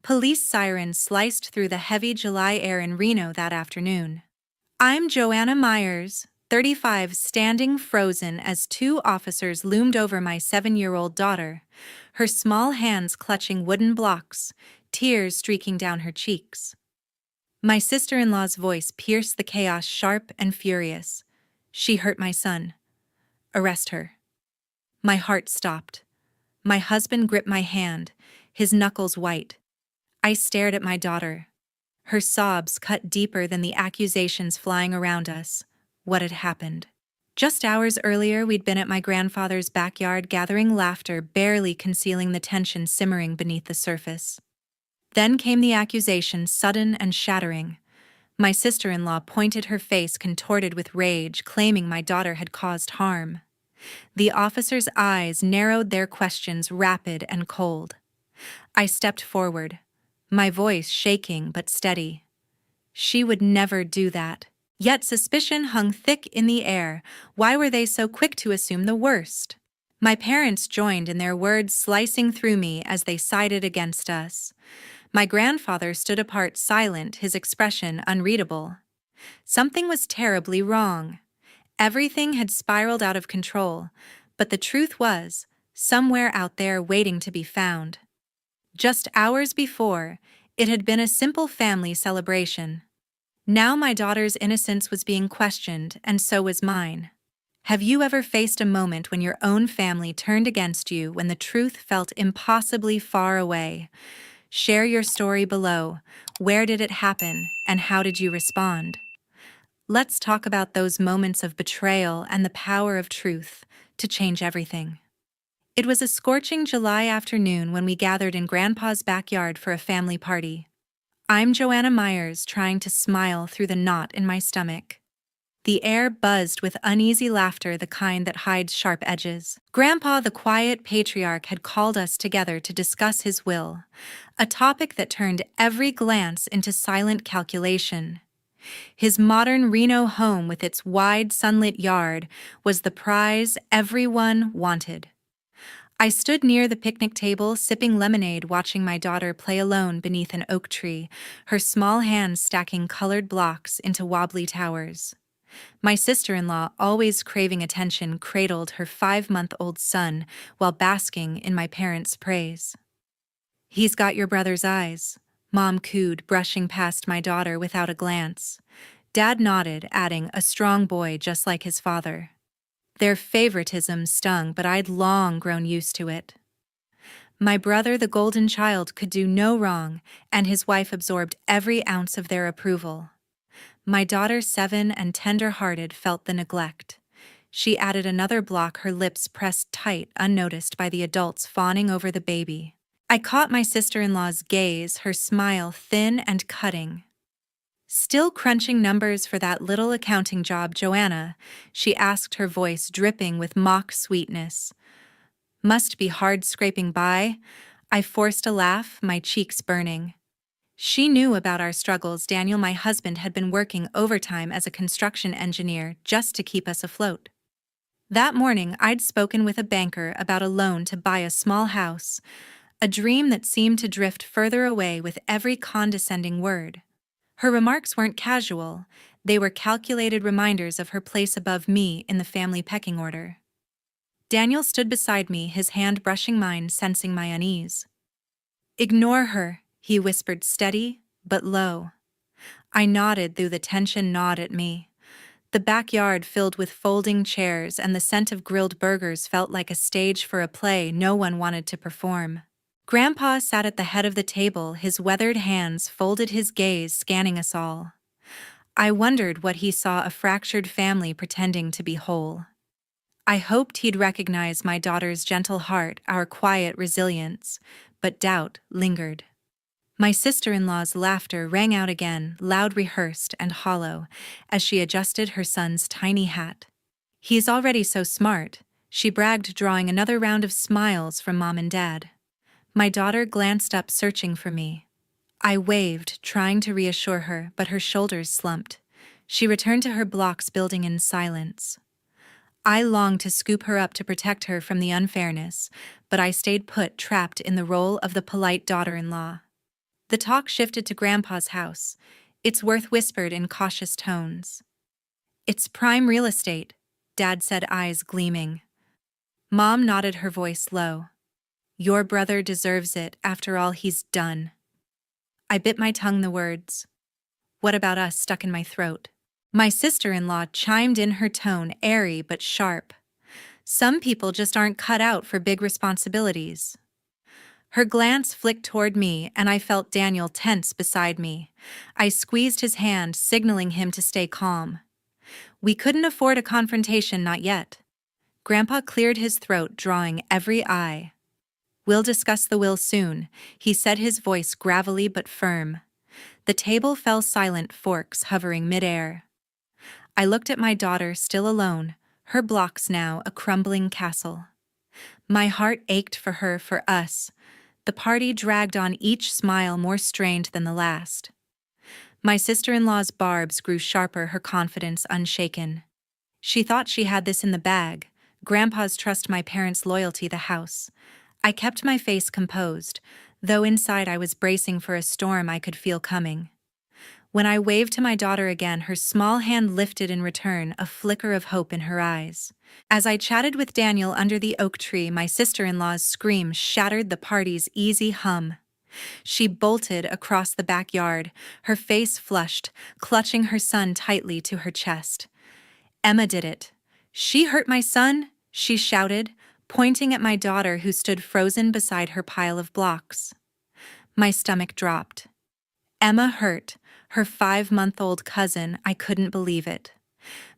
Police sirens sliced through the heavy July air in Reno that afternoon. I'm Joanna Myers, 35, standing frozen as two officers loomed over my 7-year-old daughter, her small hands clutching wooden blocks, tears streaking down her cheeks. My sister-in-law's voice pierced the chaos, sharp and furious. She hurt my son. Arrest her. My heart stopped. My husband gripped my hand, his knuckles white. I stared at my daughter. Her sobs cut deeper than the accusations flying around us. What had happened? Just hours earlier, we'd been at my grandfather's backyard gathering laughter, barely concealing the tension simmering beneath the surface. Then came the accusation, sudden and shattering. My sister-in-law pointed, her face contorted with rage, claiming my daughter had caused harm. The officer's eyes narrowed, their questions rapid and cold. I stepped forward, my voice shaking but steady. She would never do that. Yet suspicion hung thick in the air. Why were they so quick to assume the worst? My parents joined in, their words slicing through me as they sided against us. My grandfather stood apart, silent, his expression unreadable. Something was terribly wrong. Everything had spiraled out of control, but the truth was, somewhere out there waiting to be found. Just hours before, it had been a simple family celebration. Now my daughter's innocence was being questioned, and so was mine. Have you ever faced a moment when your own family turned against you, when the truth felt impossibly far away? Share your story below. Where did it happen, and how did you respond? Let's talk about those moments of betrayal and the power of truth to change everything. It was a scorching July afternoon when we gathered in Grandpa's backyard for a family party. I'm Joanna Myers, trying to smile through the knot in my stomach. The air buzzed with uneasy laughter, the kind that hides sharp edges. Grandpa, the quiet patriarch, had called us together to discuss his will, a topic that turned every glance into silent calculation. His modern Reno home with its wide sunlit yard was the prize everyone wanted. I stood near the picnic table, sipping lemonade, watching my daughter play alone beneath an oak tree, her small hands stacking colored blocks into wobbly towers. My sister-in-law, always craving attention, cradled her 5-month-old son while basking in my parents' praise. "He's got your brother's eyes," Mom cooed, brushing past my daughter without a glance. Dad nodded, adding, "A strong boy just like his father." Their favoritism stung, but I'd long grown used to it. My brother, the golden child, could do no wrong, and his wife absorbed every ounce of their approval. My daughter, 7 and tender-hearted, felt the neglect. She added another block, her lips pressed tight, unnoticed by the adults fawning over the baby. I caught my sister-in-law's gaze, her smile thin and cutting. "Still crunching numbers for that little accounting job, Joanna?" she asked, her voice dripping with mock sweetness. "Must be hard scraping by." I forced a laugh, my cheeks burning. She knew about our struggles. Daniel, my husband, had been working overtime as a construction engineer just to keep us afloat. That morning, I'd spoken with a banker about a loan to buy a small house, a dream that seemed to drift further away with every condescending word. Her remarks weren't casual, they were calculated reminders of her place above me in the family pecking order. Daniel stood beside me, his hand brushing mine, sensing my unease. "Ignore her," he whispered, steady but low. I nodded through the tension, gnawed at me. The backyard filled with folding chairs, and the scent of grilled burgers felt like a stage for a play no one wanted to perform. Grandpa sat at the head of the table, his weathered hands folded, his gaze scanning us all. I wondered what he saw, a fractured family pretending to be whole. I hoped he'd recognize my daughter's gentle heart, our quiet resilience, but doubt lingered. My sister-in-law's laughter rang out again, loud, rehearsed, and hollow, as she adjusted her son's tiny hat. "He's already so smart," she bragged, drawing another round of smiles from Mom and Dad. My daughter glanced up, searching for me. I waved, trying to reassure her, but her shoulders slumped. She returned to her blocks, building in silence. I longed to scoop her up, to protect her from the unfairness, but I stayed put, trapped in the role of the polite daughter-in-law. The talk shifted to Grandpa's house, its worth whispered in cautious tones. "It's prime real estate," Dad said, eyes gleaming. Mom nodded, her voice low. "Your brother deserves it after all he's done." I bit my tongue, the words, "What about us?" stuck in my throat. My sister-in-law chimed in, her tone airy but sharp. "Some people just aren't cut out for big responsibilities." Her glance flicked toward me, and I felt Daniel tense beside me. I squeezed his hand, signaling him to stay calm. We couldn't afford a confrontation, not yet. Grandpa cleared his throat, drawing every eye. "We'll discuss the will soon," he said, his voice gravelly but firm. The table fell silent, forks hovering midair. I looked at my daughter, still alone, her blocks now a crumbling castle. My heart ached for her, for us. The party dragged on, each smile more strained than the last. My sister-in-law's barbs grew sharper, her confidence unshaken. She thought she had this in the bag: Grandpa's trust, my parents' loyalty, the house. I kept my face composed, though inside I was bracing for a storm I could feel coming. When I waved to my daughter again, her small hand lifted in return, a flicker of hope in her eyes. As I chatted with Daniel under the oak tree, my sister-in-law's scream shattered the party's easy hum. She bolted across the backyard, her face flushed, clutching her son tightly to her chest. "Emma did it. She hurt my son," she shouted, pointing at my daughter, who stood frozen beside her pile of blocks. My stomach dropped. Emma hurt her 5-month-old cousin. I couldn't believe it.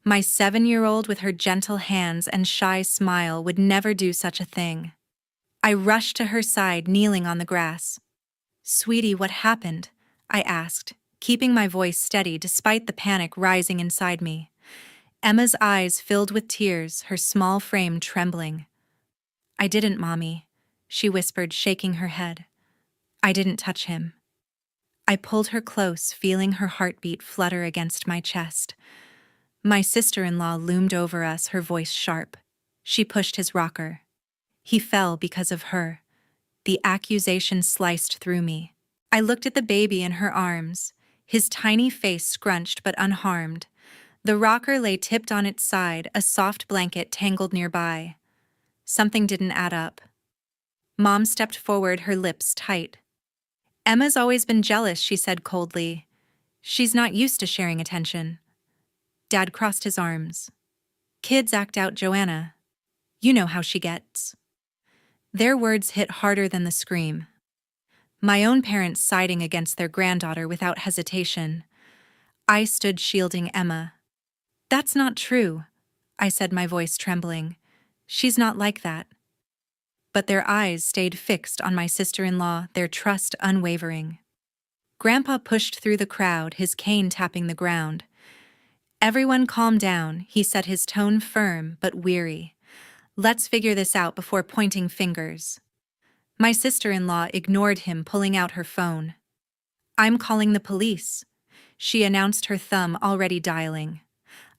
My 7-year-old, with her gentle hands and shy smile, would never do such a thing. I rushed to her side, kneeling on the grass. "Sweetie, what happened?" I asked, keeping my voice steady despite the panic rising inside me. Emma's eyes filled with tears, her small frame trembling. "I didn't, Mommy," she whispered, shaking her head. "I didn't touch him." I pulled her close, feeling her heartbeat flutter against my chest. My sister-in-law loomed over us, her voice sharp. She pushed his rocker. "He fell because of her." The accusation sliced through me. I looked at the baby in her arms, his tiny face scrunched but unharmed. The rocker lay tipped on its side, a soft blanket tangled nearby. Something didn't add up. Mom stepped forward, her lips tight. "Emma's always been jealous," she said coldly. "She's not used to sharing attention." Dad crossed his arms. "Kids act out, Joanna. You know how she gets." Their words hit harder than the scream. My own parents siding against their granddaughter without hesitation. I stood shielding Emma. "That's not true," I said, my voice trembling. "She's not like that." But their eyes stayed fixed on my sister-in-law, their trust unwavering. Grandpa pushed through the crowd, his cane tapping the ground. "Everyone calm down," he said, his tone firm but weary. "Let's figure this out before pointing fingers." My sister-in-law ignored him, pulling out her phone. "I'm calling the police," she announced, her thumb already dialing.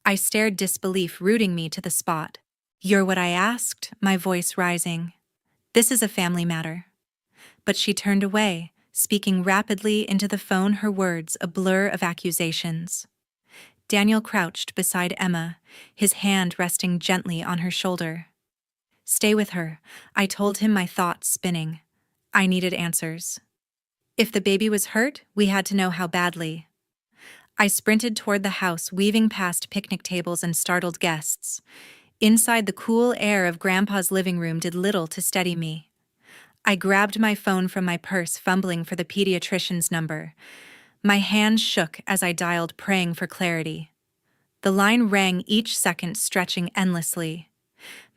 I stared, disbelief rooting me to the spot. "You're what I asked," my voice rising. "This is a family matter." But she turned away, speaking rapidly into the phone, her words a blur of accusations. Daniel crouched beside Emma, his hand resting gently on her shoulder. "Stay with her," I told him, my thoughts spinning. I needed answers. If the baby was hurt, we had to know how badly. I sprinted toward the house, weaving past picnic tables and startled guests. Inside, the cool air of Grandpa's living room did little to steady me. I grabbed my phone from my purse, fumbling for the pediatrician's number. My hands shook as I dialed, praying for clarity. The line rang, each second stretching endlessly.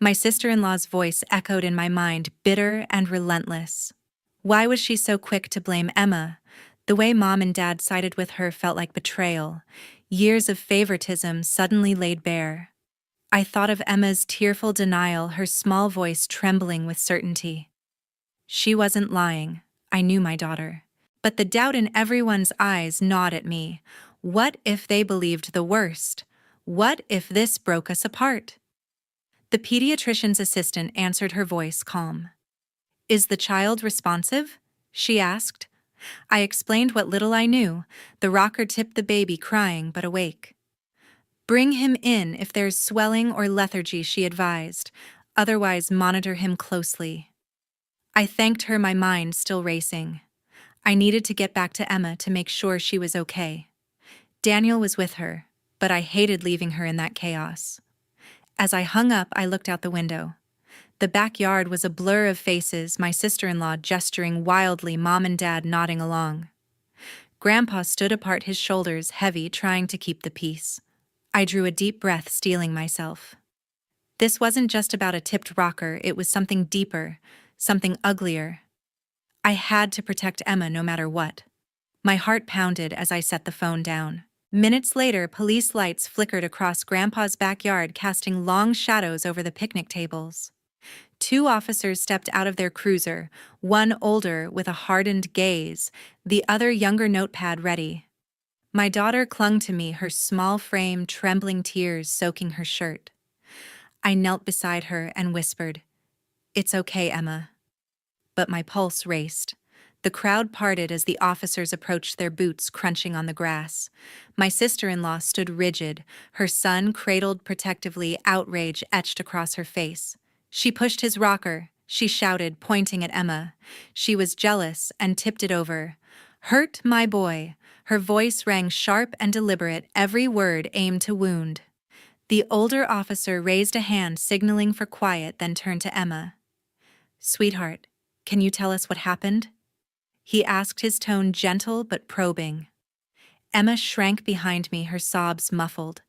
My sister-in-law's voice echoed in my mind, bitter and relentless. Why was she so quick to blame Emma? The way Mom and Dad sided with her felt like betrayal. Years of favoritism suddenly laid bare. I thought of Emma's tearful denial, her small voice trembling with certainty. She wasn't lying. I knew my daughter. But the doubt in everyone's eyes gnawed at me. What if they believed the worst? What if this broke us apart? The pediatrician's assistant answered, her voice calm. "Is the child responsive?" she asked. I explained what little I knew. The rocker tipped the baby, crying but awake. Bring him in if there's swelling or lethargy, she advised. Otherwise, monitor him closely. I thanked her, my mind still racing. I needed to get back to Emma to make sure she was okay. Daniel was with her, but I hated leaving her in that chaos. As I hung up, I looked out the window. The backyard was a blur of faces, my sister-in-law gesturing wildly, Mom and Dad nodding along. Grandpa stood apart, his shoulders heavy, trying to keep the peace. I drew a deep breath, steeling myself. This wasn't just about a tipped rocker, it was something deeper, something uglier. I had to protect Emma no matter what. My heart pounded as I set the phone down. Minutes later, police lights flickered across Grandpa's backyard, casting long shadows over the picnic tables. Two officers stepped out of their cruiser, one older with a hardened gaze, the other younger, notepad ready. My daughter clung to me, her small frame trembling, tears soaking her shirt. I knelt beside her and whispered, "It's okay, Emma." But my pulse raced. The crowd parted as the officers approached, their boots crunching on the grass. My sister-in-law stood rigid, her son cradled protectively, outrage etched across her face. She pushed his rocker, she shouted, pointing at Emma. She was jealous and tipped it over. "Hurt my boy." Her voice rang sharp and deliberate, every word aimed to wound. The older officer raised a hand, signaling for quiet, then turned to Emma. "Sweetheart, can you tell us what happened?" he asked, his tone gentle but probing. Emma shrank behind me, her sobs muffled.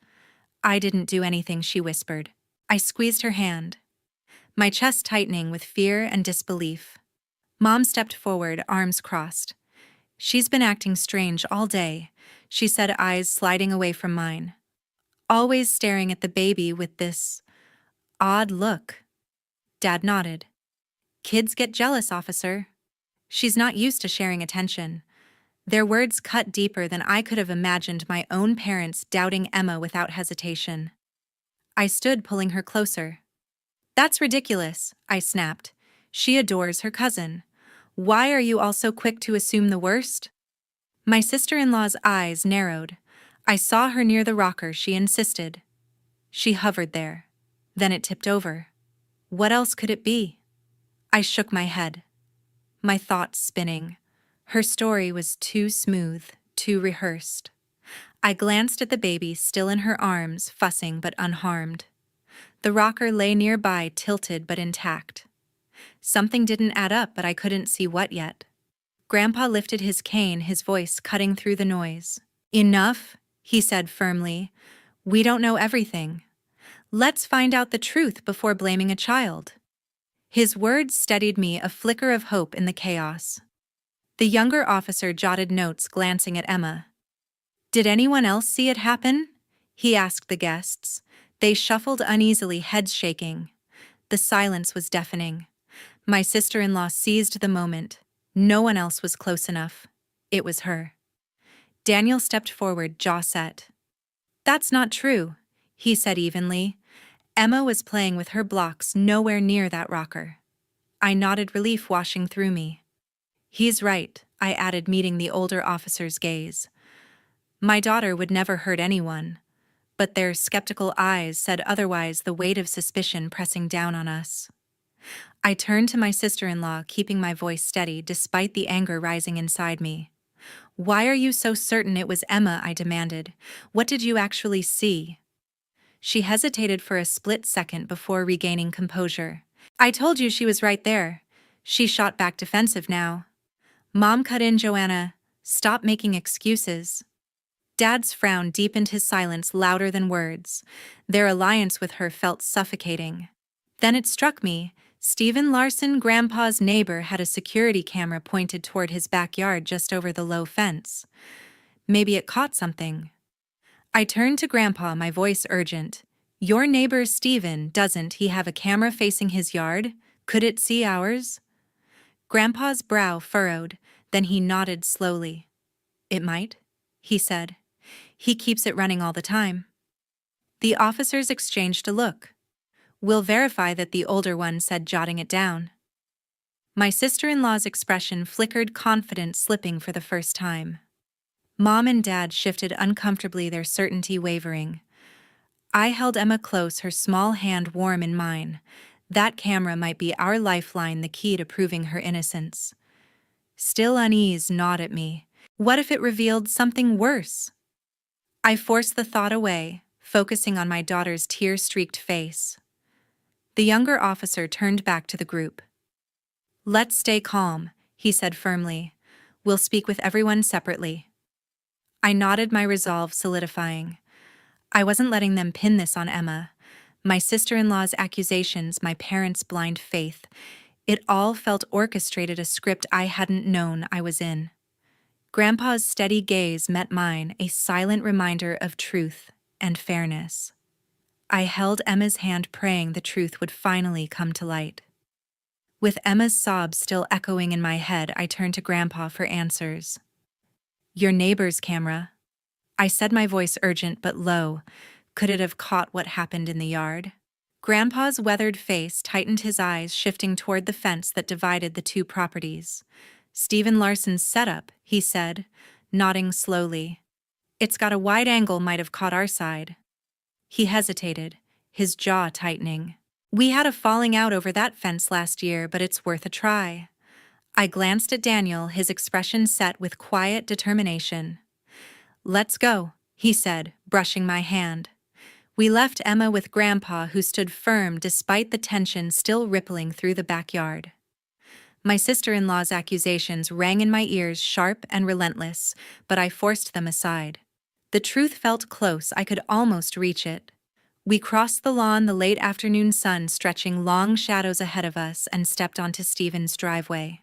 "I didn't do anything," she whispered. I squeezed her hand, my chest tightening with fear and disbelief. Mom stepped forward, arms crossed. "She's been acting strange all day," she said, eyes sliding away from mine. "Always staring at the baby with this odd look." Dad nodded. "Kids get jealous, officer. She's not used to sharing attention." Their words cut deeper than I could have imagined, my own parents doubting Emma without hesitation. I stood, pulling her closer. "That's ridiculous," I snapped. "She adores her cousin. Why are you all so quick to assume the worst?" My sister-in-law's eyes narrowed. "I saw her near the rocker," she insisted. "She hovered there. Then it tipped over. What else could it be?" I shook my head, my thoughts spinning. Her story was too smooth, too rehearsed. I glanced at the baby, still in her arms, fussing but unharmed. The rocker lay nearby, tilted but intact. Something didn't add up, but I couldn't see what yet. Grandpa lifted his cane, his voice cutting through the noise. "Enough," he said firmly. "We don't know everything. Let's find out the truth before blaming a child." His words steadied me, a flicker of hope in the chaos. The younger officer jotted notes, glancing at Emma. "Did anyone else see it happen?" he asked the guests. They shuffled uneasily, heads shaking. The silence was deafening. My sister-in-law seized the moment. No one else was close enough. It was her. Daniel stepped forward, jaw set. "That's not true," he said evenly. "Emma was playing with her blocks, nowhere near that rocker." I nodded, relief washing through me. "He's right," I added, meeting the older officer's gaze. "My daughter would never hurt anyone." But their skeptical eyes said otherwise, the weight of suspicion pressing down on us. I turned to my sister-in-law, keeping my voice steady despite the anger rising inside me. "Why are you so certain it was Emma?" I demanded. "What did you actually see?" She hesitated for a split second before regaining composure. "I told you she was right there," she shot back, defensive now. Mom cut in, "Joanna, stop making excuses." Dad's frown deepened, his silence louder than words. Their alliance with her felt suffocating. Then it struck me. Stephen Larson, Grandpa's neighbor, had a security camera pointed toward his backyard just over the low fence. Maybe it caught something. I turned to Grandpa, my voice urgent. "Your neighbor Stephen, doesn't he have a camera facing his yard? Could it see ours?" Grandpa's brow furrowed, then he nodded slowly. "It might," he said. "He keeps it running all the time." The officers exchanged a look. "We'll verify that," the older one said, jotting it down. My sister-in-law's expression flickered, confidence slipping for the first time. Mom and Dad shifted uncomfortably, their certainty wavering. I held Emma close, her small hand warm in mine. That camera might be our lifeline, the key to proving her innocence. Still unease gnawed at me. What if it revealed something worse? I forced the thought away, focusing on my daughter's tear-streaked face. The younger officer turned back to the group. "Let's stay calm," he said firmly. "We'll speak with everyone separately." I nodded, my resolve solidifying. I wasn't letting them pin this on Emma. My sister-in-law's accusations, my parents' blind faith. It all felt orchestrated, a script I hadn't known I was in. Grandpa's steady gaze met mine, a silent reminder of truth and fairness. I held Emma's hand, praying the truth would finally come to light. With Emma's sobs still echoing in my head, I turned to Grandpa for answers. "Your neighbor's camera," I said, my voice urgent but low. Could it have caught what happened in the yard? Grandpa's weathered face tightened, his eyes shifting toward the fence that divided the two properties. "Stephen Larson's setup," he said, nodding slowly. "It's got a wide angle, might have caught our side." He hesitated, his jaw tightening. "We had a falling out over that fence last year, but it's worth a try." I glanced at Daniel, his expression set with quiet determination. "Let's go," he said, brushing my hand. We left Emma with Grandpa, who stood firm despite the tension still rippling through the backyard. My sister-in-law's accusations rang in my ears, sharp and relentless, but I forced them aside. The truth felt close, I could almost reach it. We crossed the lawn, the late afternoon sun stretching long shadows ahead of us, and stepped onto Stephen's driveway.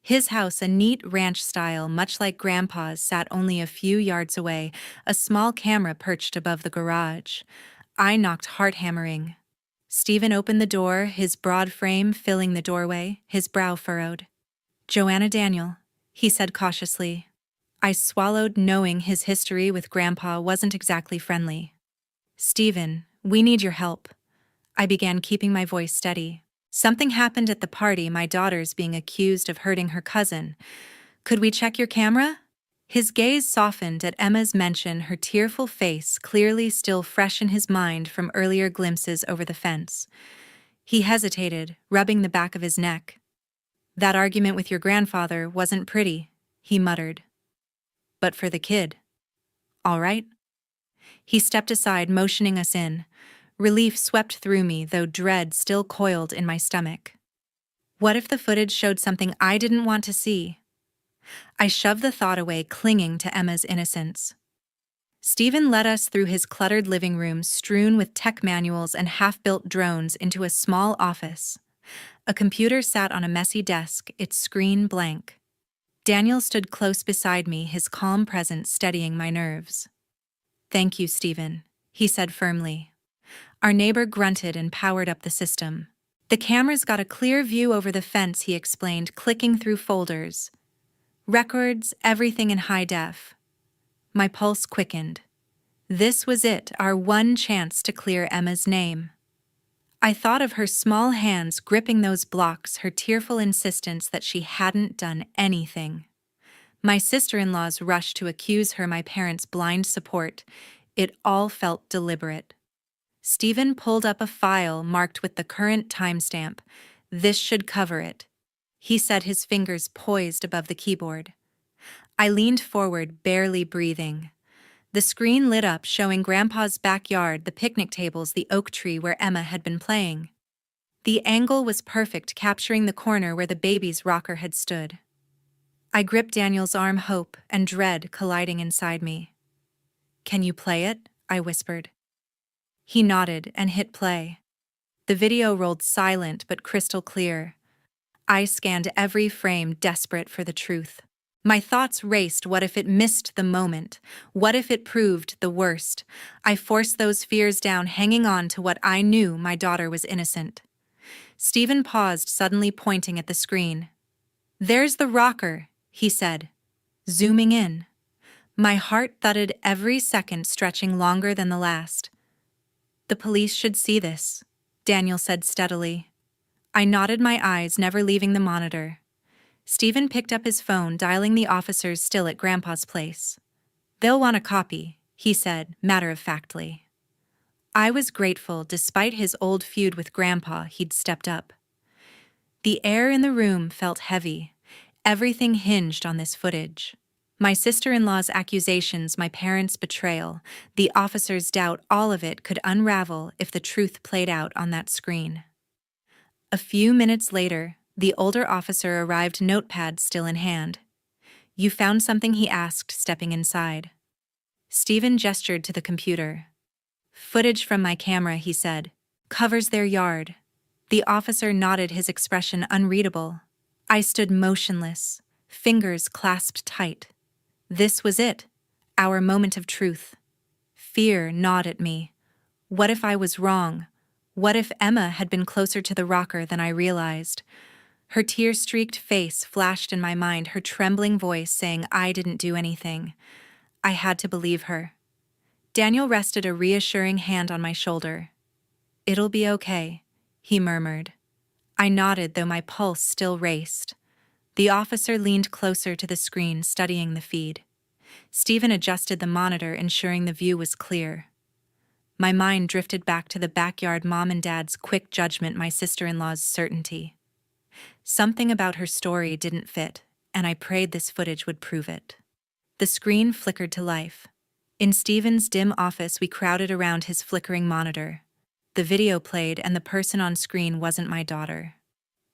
His house, a neat ranch style much like Grandpa's, sat only a few yards away, a small camera perched above the garage. I knocked, heart hammering. Stephen opened the door, his broad frame filling the doorway, his brow furrowed. "Joanna, Daniel," he said cautiously. I swallowed, knowing his history with Grandpa wasn't exactly friendly. "Stephen, we need your help." I began, keeping my voice steady. "Something happened at the party, my daughter's being accused of hurting her cousin. Could we check your camera?" His gaze softened at Emma's mention, her tearful face clearly still fresh in his mind from earlier glimpses over the fence. He hesitated, rubbing the back of his neck. "That argument with your grandfather wasn't pretty," he muttered. "But for the kid. All right?" He stepped aside, motioning us in. Relief swept through me, though dread still coiled in my stomach. What if the footage showed something I didn't want to see? I shoved the thought away, clinging to Emma's innocence. Stephen led us through his cluttered living room, strewn with tech manuals and half-built drones, into a small office. A computer sat on a messy desk, its screen blank. Daniel stood close beside me, his calm presence steadying my nerves. "Thank you, Stephen," he said firmly. Our neighbor grunted and powered up the system. "The camera's got a clear view over the fence," he explained, clicking through folders. "Records, everything in high def." My pulse quickened. This was it, our one chance to clear Emma's name. I thought of her small hands gripping those blocks, her tearful insistence that she hadn't done anything. My sister-in-law's rush to accuse her, my parents' blind support. It all felt deliberate. Stephen pulled up a file marked with the current timestamp. "This should cover it," he said, his fingers poised above the keyboard. I leaned forward, barely breathing. The screen lit up, showing Grandpa's backyard, the picnic tables, the oak tree where Emma had been playing. The angle was perfect, capturing the corner where the baby's rocker had stood. I gripped Daniel's arm, hope and dread colliding inside me. "Can you play it?" I whispered. He nodded and hit play. The video rolled, silent but crystal clear. I scanned every frame, desperate for the truth. My thoughts raced. What if it missed the moment? What if it proved the worst? I forced those fears down, hanging on to what I knew: my daughter was innocent. Stephen paused, suddenly pointing at the screen. "There's the rocker," he said, zooming in. My heart thudded, every second stretching longer than the last. "The police should see this," Daniel said steadily. I nodded my eyes, never leaving the monitor. Stephen picked up his phone, dialing the officers still at Grandpa's place. "They'll want a copy," he said, matter-of-factly. I was grateful. Despite his old feud with Grandpa, he'd stepped up. The air in the room felt heavy. Everything hinged on this footage. My sister-in-law's accusations, my parents' betrayal, the officer's doubt, all of it could unravel if the truth played out on that screen. A few minutes later, the older officer arrived, notepad still in hand. "You found something?" he asked, stepping inside. Stephen gestured to the computer. "Footage from my camera," he said. "Covers their yard." The officer nodded, his expression unreadable. I stood motionless, fingers clasped tight. This was it, our moment of truth. Fear gnawed at me. What if I was wrong? What if Emma had been closer to the rocker than I realized? Her tear-streaked face flashed in my mind, her trembling voice saying I didn't do anything. I had to believe her. Daniel rested a reassuring hand on my shoulder. "It'll be okay," he murmured. I nodded, though my pulse still raced. The officer leaned closer to the screen, studying the feed. Stephen adjusted the monitor, ensuring the view was clear. My mind drifted back to the backyard, Mom and Dad's quick judgment, my sister-in-law's certainty. Something about her story didn't fit, and I prayed this footage would prove it. The screen flickered to life. In Stephen's dim office, we crowded around his flickering monitor. The video played, and the person on screen wasn't my daughter.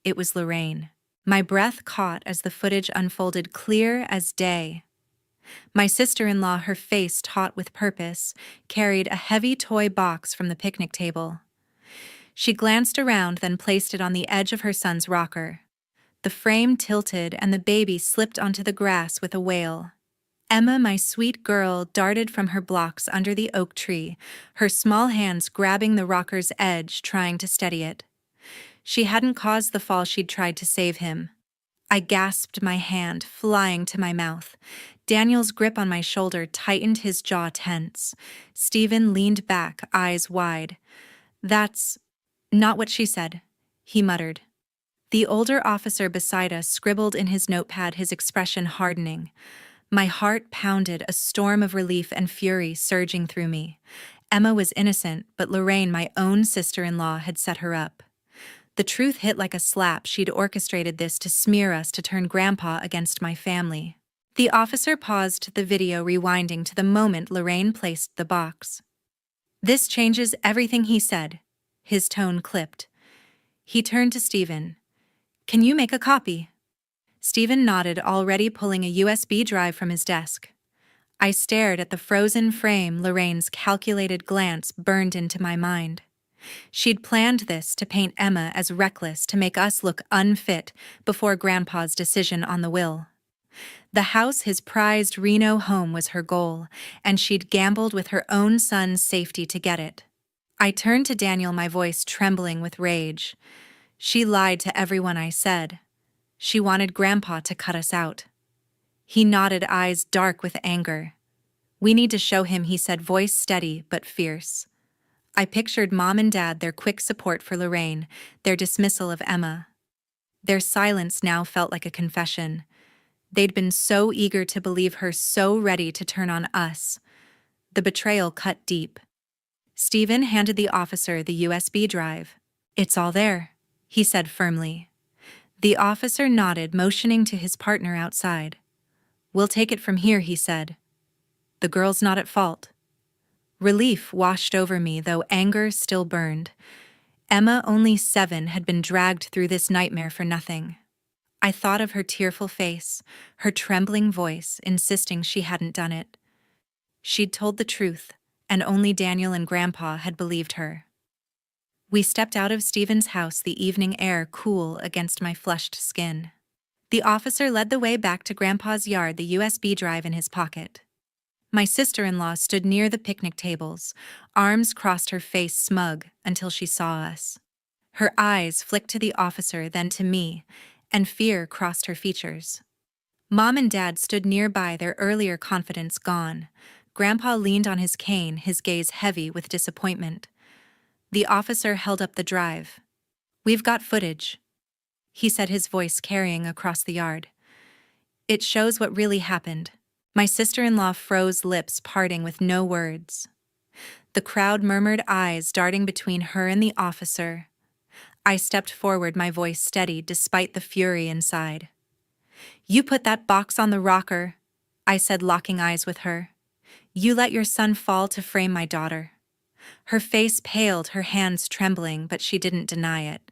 It was Lorraine. My breath caught as the footage unfolded, clear as day. My sister-in-law, her face taut with purpose, carried a heavy toy box from the picnic table. She glanced around, then placed it on the edge of her son's rocker. The frame tilted, and the baby slipped onto the grass with a wail. Emma, my sweet girl, darted from her blocks under the oak tree, her small hands grabbing the rocker's edge, trying to steady it. She hadn't caused the fall, she'd tried to save him. I gasped, my hand flying to my mouth. Daniel's grip on my shoulder tightened, his jaw tense. Stephen leaned back, eyes wide. "That's not what she said," he muttered. The older officer beside us scribbled in his notepad, his expression hardening. My heart pounded, a storm of relief and fury surging through me. Emma was innocent, but Lorraine, my own sister-in-law, had set her up. The truth hit like a slap. She'd orchestrated this to smear us, to turn Grandpa against my family. The officer paused the video, rewinding to the moment Lorraine placed the box. "This changes everything," he said. His tone clipped. He turned to Stephen. "Can you make a copy?" Stephen nodded, already pulling a USB drive from his desk. I stared at the frozen frame. Lorraine's calculated glance burned into my mind. She'd planned this to paint Emma as reckless, to make us look unfit before Grandpa's decision on the will. The house, his prized Reno home, was her goal, and she'd gambled with her own son's safety to get it. I turned to Daniel, my voice trembling with rage. "She lied to everyone," I said. "She wanted Grandpa to cut us out." He nodded, eyes dark with anger. "We need to show him," he said, voice steady but fierce. I pictured Mom and Dad, their quick support for Lorraine, their dismissal of Emma. Their silence now felt like a confession. They'd been so eager to believe her, so ready to turn on us. The betrayal cut deep. Stephen handed the officer the USB drive. "It's all there," he said firmly. The officer nodded, motioning to his partner outside. "We'll take it from here," he said. "The girl's not at fault." Relief washed over me, though anger still burned. Emma, only 7, had been dragged through this nightmare for nothing. I thought of her tearful face, her trembling voice, insisting she hadn't done it. She'd told the truth, and only Daniel and Grandpa had believed her. We stepped out of Stephen's house, the evening air cool against my flushed skin. The officer led the way back to Grandpa's yard, the USB drive in his pocket. My sister-in-law stood near the picnic tables, arms crossed, her face smug, until she saw us. Her eyes flicked to the officer, then to me, and fear crossed her features. Mom and Dad stood nearby, their earlier confidence gone. Grandpa leaned on his cane, his gaze heavy with disappointment. The officer held up the drive. "We've got footage," he said, his voice carrying across the yard. "It shows what really happened." My sister-in-law froze, lips parting with no words. The crowd murmured, eyes darting between her and the officer. I stepped forward, my voice steady despite the fury inside. "You put that box on the rocker," I said, locking eyes with her. "You let your son fall to frame my daughter." Her face paled, her hands trembling, but she didn't deny it.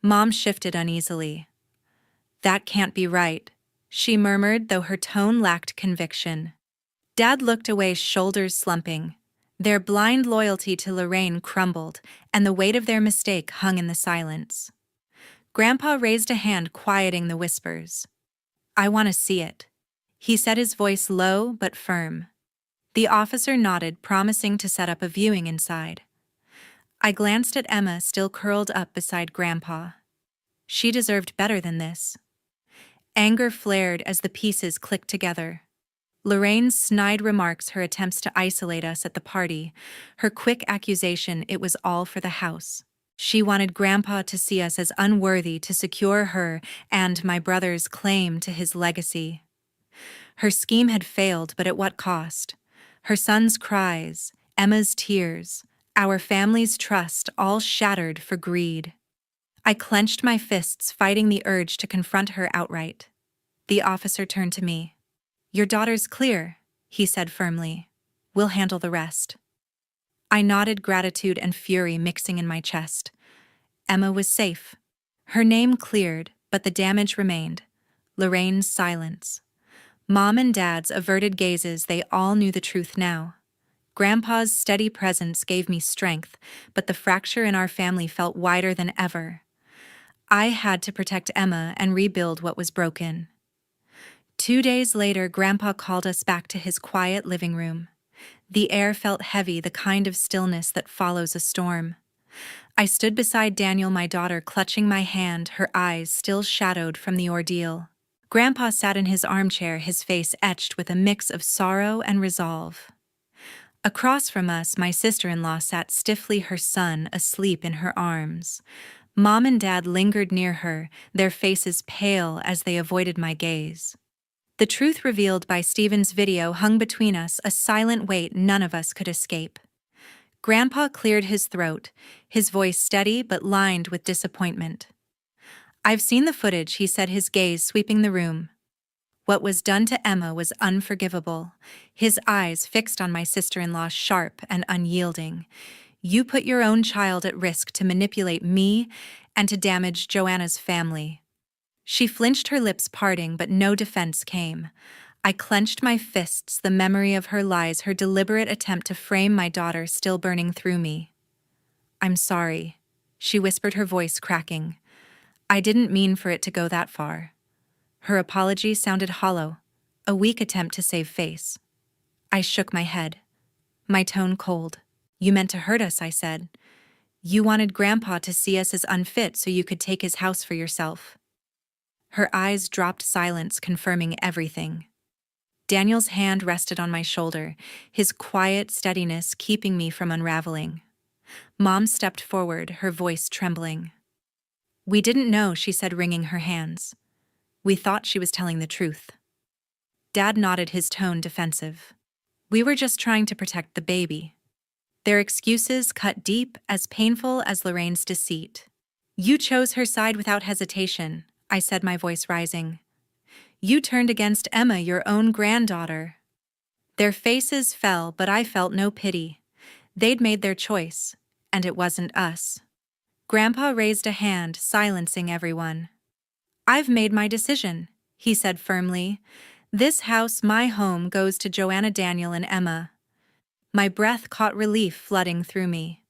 Mom shifted uneasily. "That can't be right," she murmured, though her tone lacked conviction. Dad looked away, shoulders slumping. Their blind loyalty to Lorraine crumbled, and the weight of their mistake hung in the silence. Grandpa raised a hand, quieting the whispers. "I want to see it," he said, his voice low but firm. The officer nodded, promising to set up a viewing inside. I glanced at Emma, still curled up beside Grandpa. She deserved better than this. Anger flared as the pieces clicked together. Lorraine's snide remarks, her attempts to isolate us at the party, her quick accusation it was all for the house. She wanted Grandpa to see us as unworthy to secure her and my brother's claim to his legacy. Her scheme had failed, but at what cost? Her son's cries, Emma's tears, our family's trust, all shattered for greed. I clenched my fists, fighting the urge to confront her outright. The officer turned to me. "Your daughter's clear," he said firmly. "We'll handle the rest." I nodded, gratitude and fury mixing in my chest. Emma was safe. Her name cleared, but the damage remained. Lorraine's silence. Mom and Dad's averted gazes, they all knew the truth now. Grandpa's steady presence gave me strength, but the fracture in our family felt wider than ever. I had to protect Emma and rebuild what was broken. 2 days later, Grandpa called us back to his quiet living room. The air felt heavy, the kind of stillness that follows a storm. I stood beside Daniel, my daughter, clutching my hand, her eyes still shadowed from the ordeal. Grandpa sat in his armchair, his face etched with a mix of sorrow and resolve. Across from us, my sister-in-law sat stiffly, her son asleep in her arms. Mom and Dad lingered near her, their faces pale as they avoided my gaze. The truth revealed by Stephen's video hung between us, a silent weight none of us could escape. Grandpa cleared his throat, his voice steady but lined with disappointment. "I've seen the footage," he said, his gaze sweeping the room. What was done to Emma was unforgivable, his eyes fixed on my sister-in-law, sharp and unyielding. "You put your own child at risk to manipulate me and to damage Joanna's family." She flinched, her lips parting, but no defense came. I clenched my fists, the memory of her lies, her deliberate attempt to frame my daughter still burning through me. "I'm sorry," she whispered, her voice cracking. "I didn't mean for it to go that far." Her apology sounded hollow, a weak attempt to save face. I shook my head, my tone cold. "You meant to hurt us," I said. "You wanted Grandpa to see us as unfit so you could take his house for yourself." Her eyes dropped, silence confirming everything. Daniel's hand rested on my shoulder, his quiet steadiness keeping me from unraveling. Mom stepped forward, her voice trembling. "We didn't know," she said, wringing her hands. "We thought she was telling the truth." Dad nodded, his tone defensive. "We were just trying to protect the baby." Their excuses cut deep, as painful as Lorraine's deceit. "You chose her side without hesitation," I said, my voice rising. "You turned against Emma, your own granddaughter." Their faces fell, but I felt no pity. They'd made their choice, and it wasn't us. Grandpa raised a hand, silencing everyone. "I've made my decision," he said firmly. "This house, my home, goes to Joanna, Daniel, and Emma." My breath caught relief flooding through me.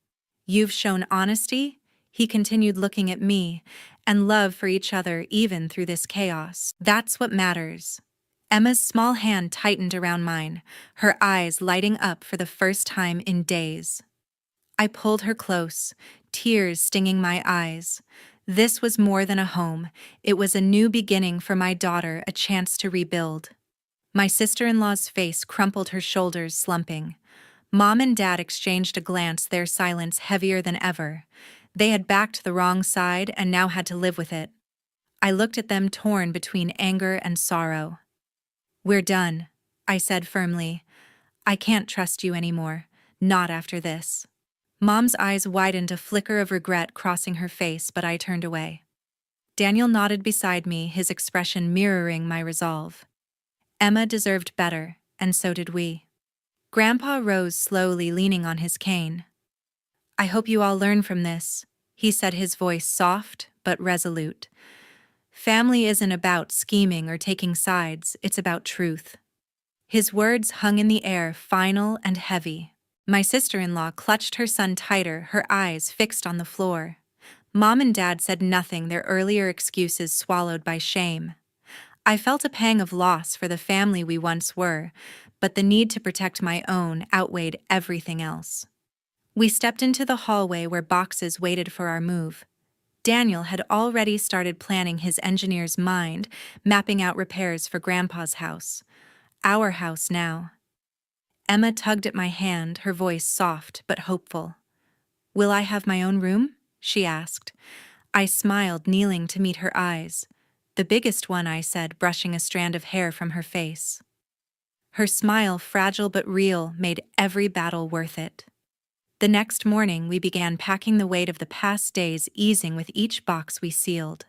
"You've shown honesty," he continued, looking at me, "and love for each other even through this chaos. That's what matters." Emma's small hand tightened around mine, her eyes lighting up for the first time in days. I pulled her close, tears stinging my eyes. This was more than a home. It was a new beginning for my daughter, a chance to rebuild. My sister-in-law's face crumpled, her shoulders slumping. Mom and Dad exchanged a glance, their silence heavier than ever. They had backed the wrong side and now had to live with it. I looked at them torn between anger and sorrow. "We're done," I said firmly. "I can't trust you anymore, not after this." Mom's eyes widened, a flicker of regret crossing her face, but I turned away. Daniel nodded beside me, his expression mirroring my resolve. Emma deserved better, and so did we. Grandpa rose slowly, leaning on his cane. "I hope you all learn from this," he said, his voice soft but resolute. "Family isn't about scheming or taking sides, it's about truth." His words hung in the air, final and heavy. My sister-in-law clutched her son tighter, her eyes fixed on the floor. Mom and Dad said nothing, their earlier excuses swallowed by shame. I felt a pang of loss for the family we once were, but the need to protect my own outweighed everything else. We stepped into the hallway where boxes waited for our move. Daniel had already started planning his engineer's mind, mapping out repairs for Grandpa's house. Our house now. Emma tugged at my hand, her voice soft but hopeful. "Will I have my own room?" she asked. I smiled, kneeling to meet her eyes. "The biggest one," I said, brushing a strand of hair from her face. Her smile, fragile but real, made every battle worth it. The next morning, we began packing, the weight of the past days easing with each box we sealed.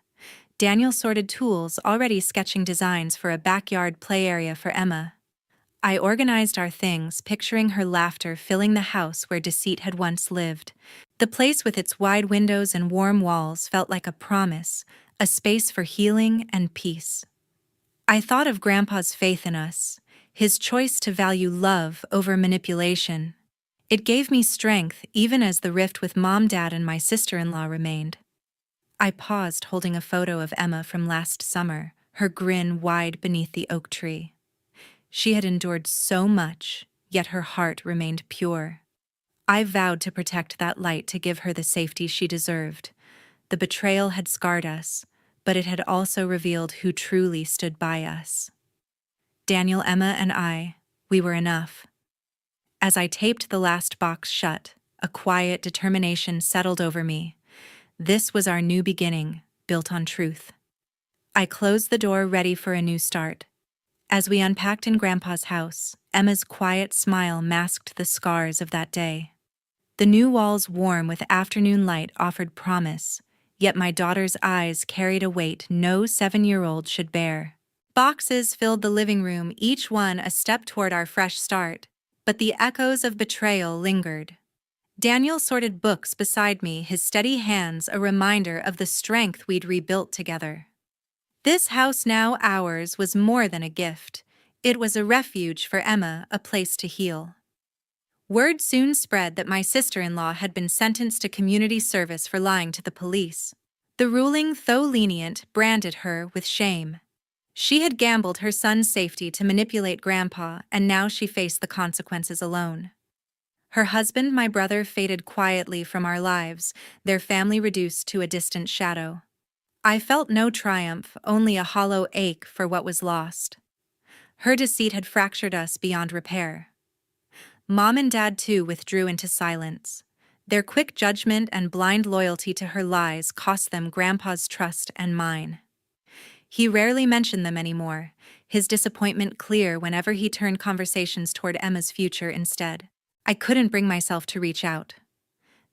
Daniel sorted tools, already sketching designs for a backyard play area for Emma. I organized our things, picturing her laughter filling the house where Deceit had once lived. The place with its wide windows and warm walls felt like a promise, a space for healing and peace. I thought of Grandpa's faith in us, his choice to value love over manipulation. It gave me strength even as the rift with Mom, Dad, and my sister-in-law remained. I paused, holding a photo of Emma from last summer, her grin wide beneath the oak tree. She had endured so much, yet her heart remained pure. I vowed to protect that light, to give her the safety she deserved. The betrayal had scarred us, but it had also revealed who truly stood by us. Daniel, Emma, and I, we were enough. As I taped the last box shut, a quiet determination settled over me. This was our new beginning, built on truth. I closed the door, ready for a new start. As we unpacked in Grandpa's house, Emma's quiet smile masked the scars of that day. The new walls, warm with afternoon light, offered promise, yet my daughter's eyes carried a weight no 7-year-old should bear. Boxes filled the living room, each one a step toward our fresh start, but the echoes of betrayal lingered. Daniel sorted books beside me, his steady hands a reminder of the strength we'd rebuilt together. This house, now ours, was more than a gift. It was a refuge for Emma, a place to heal. Word soon spread that my sister-in-law had been sentenced to community service for lying to the police. The ruling, though lenient, branded her with shame. She had gambled her son's safety to manipulate Grandpa, and now she faced the consequences alone. Her husband, my brother, faded quietly from our lives, their family reduced to a distant shadow. I felt no triumph, only a hollow ache for what was lost. Her deceit had fractured us beyond repair. Mom and Dad, too, withdrew into silence. Their quick judgment and blind loyalty to her lies cost them Grandpa's trust and mine. He rarely mentioned them anymore, his disappointment clear whenever he turned conversations toward Emma's future instead. I couldn't bring myself to reach out.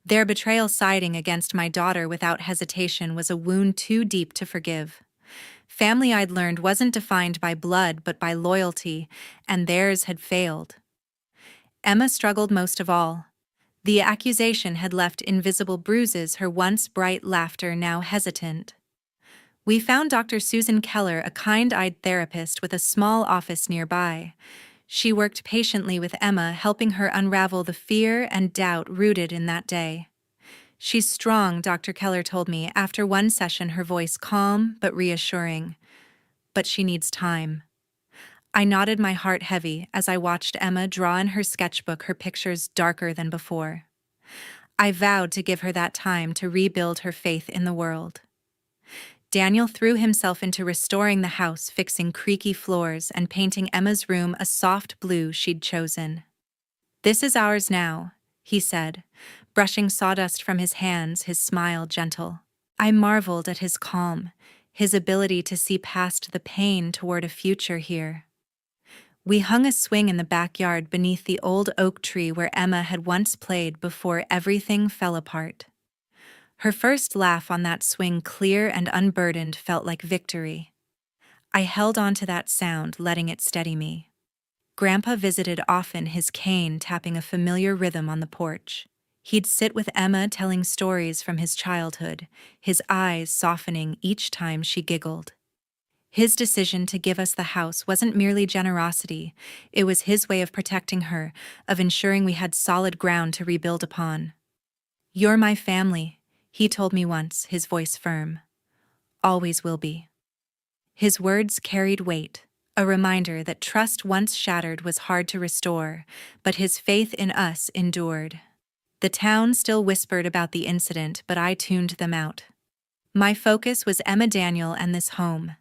Their betrayal, siding against my daughter without hesitation, was a wound too deep to forgive. Family, I'd learned, wasn't defined by blood but by loyalty, and theirs had failed. Emma struggled most of all. The accusation had left invisible bruises, her once bright laughter now hesitant. We found Dr. Susan Keller, a kind-eyed therapist with a small office nearby. She worked patiently with Emma, helping her unravel the fear and doubt rooted in that day. "She's strong," Dr. Keller told me after one session, her voice calm but reassuring. "But she needs time." I nodded, my heart heavy, as I watched Emma draw in her sketchbook, her pictures darker than before. I vowed to give her that time to rebuild her faith in the world. Daniel threw himself into restoring the house, fixing creaky floors and painting Emma's room a soft blue she'd chosen. "This is ours now," he said, brushing sawdust from his hands, his smile gentle. I marveled at his calm, his ability to see past the pain toward a future here. We hung a swing in the backyard beneath the old oak tree where Emma had once played before everything fell apart. Her first laugh on that swing, clear and unburdened, felt like victory. I held on to that sound, letting it steady me. Grandpa visited often, his cane tapping a familiar rhythm on the porch. He'd sit with Emma telling stories from his childhood, his eyes softening each time she giggled. His decision to give us the house wasn't merely generosity, it was his way of protecting her, of ensuring we had solid ground to rebuild upon. "You're my family," he told me once, his voice firm. "Always will be." His words carried weight, a reminder that trust once shattered was hard to restore, but his faith in us endured. The town still whispered about the incident, but I tuned them out. My focus was Emma Daniel and this home.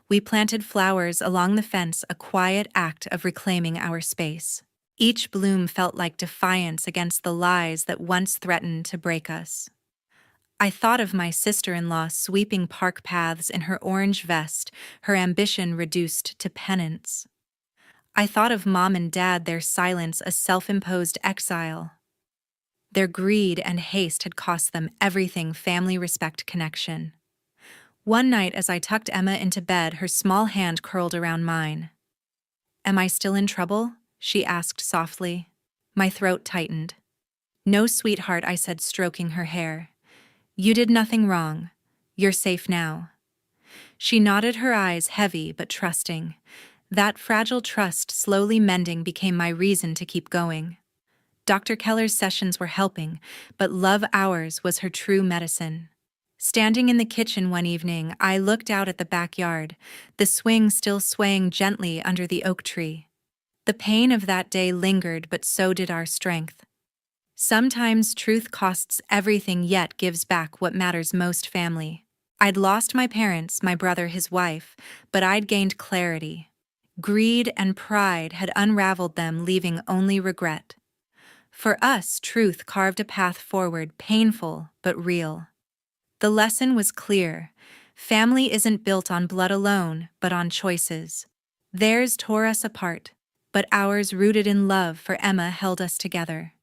We planted flowers along the fence, a quiet act of reclaiming our space. Each bloom felt like defiance against the lies that once threatened to break us. I thought of my sister-in-law sweeping park paths in her orange vest, her ambition reduced to penance. I thought of Mom and Dad, their silence a self-imposed exile. Their greed and haste had cost them everything: family, respect, connection. One night as I tucked Emma into bed, her small hand curled around mine. "Am I still in trouble?" she asked softly. My throat tightened. "No, sweetheart," I said, stroking her hair. "You did nothing wrong. You're safe now." She nodded, her eyes heavy but trusting. That fragile trust, slowly mending, became my reason to keep going. Dr. Keller's sessions were helping, but love hours was her true medicine. Standing in the kitchen one evening, I looked out at the backyard, the swing still swaying gently under the oak tree. The pain of that day lingered, but so did our strength. Sometimes truth costs everything, yet gives back what matters most: family. I'd lost my parents, my brother, his wife, but I'd gained clarity. Greed and pride had unraveled them, leaving only regret. For us, truth carved a path forward, painful but real. The lesson was clear: family isn't built on blood alone, but on choices. Theirs tore us apart, but ours, rooted in love for Emma, held us together.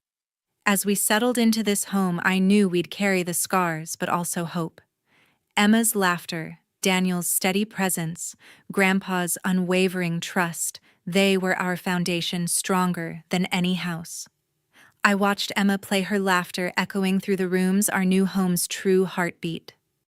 As we settled into this home, I knew we'd carry the scars, but also hope. Emma's laughter, Daniel's steady presence, Grandpa's unwavering trust, they were our foundation, stronger than any house. I watched Emma play, her laughter echoing through the rooms, our new home's true heartbeat.